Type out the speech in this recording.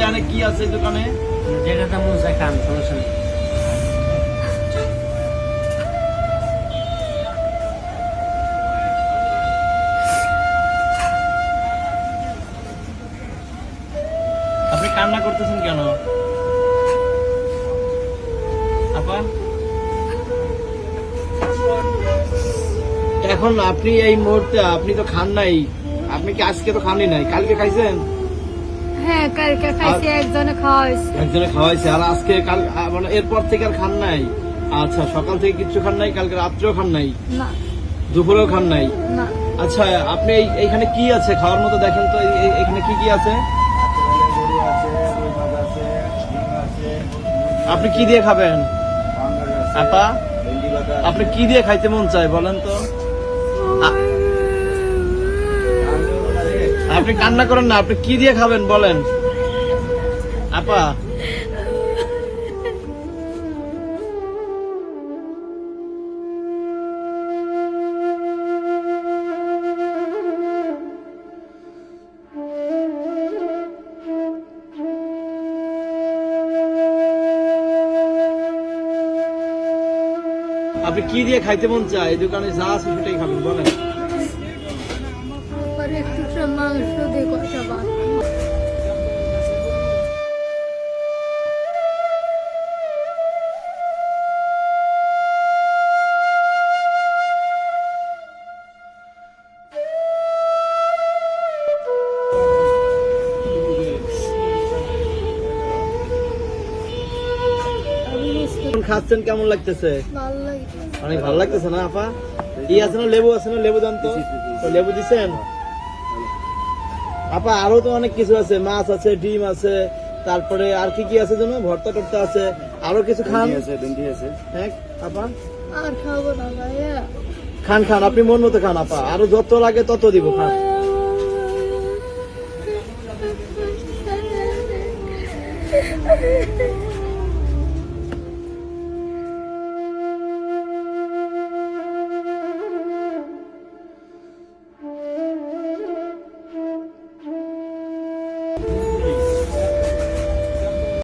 জানে কি আছে দোকানে, যেটা তো মন চায় খান, সমস্যা নেই। আপনি কান্না করতেছেন কেন আপা? এখন আপনি এই মুহূর্তে আপনি তো খান নাই, আপনি কি আজকে তো খানই নাই, কালকে খাইছেন? হ্যাঁ, কালকে খাইছি, একজনে খাওয়াইছে। একজনে খাওয়াইছে, আর আজকে কাল মানে এরপর থেকে আর খান নাই? আচ্ছা, সকাল থেকে কিচ্ছু খান নাই, কালকে রাত্রেও খান নাই, না দুপুরেও খান নাই? না, আচ্ছা, আপনি এইখানে কি আছে খাওয়ার মতো দেখেন তো, এখানে কি কি আছে? আপনি কি দিয়ে খাবেন আপা? আপনি কি দিয়ে খাইতে মন চায় বলেন তো? আপনি কান্না করেন না, আপনি কি দিয়ে খাবেন বলেন আপা? আপনি কি দিয়ে খাইতে মন চায়? এই দোকানে যা আছে সেটাই খাবেন বলেন। আবার একটু মাংস দিয়ে কষা ভাত। খাচ্ছেন, কেমন লাগতেছে? ভালো লাগে। অনেক ভালো লাগতেছে না আপা? ই আছে না, লেবু আছে না, লেবু দেন তো। তো লেবু দিছেন আপা? আরো তো অনেক কিছু আছে, মাছ আছে, ডিম আছে, তারপরে আর কি কি আছে জানো, ভর্তা টর্তা আছে, আরো কিছু খান। হ্যাঁ আপা, আর খাবো না ভাইয়া। খান খান, আপনি মন মতো খান আপা, আরো যত লাগে তত দিব, খান।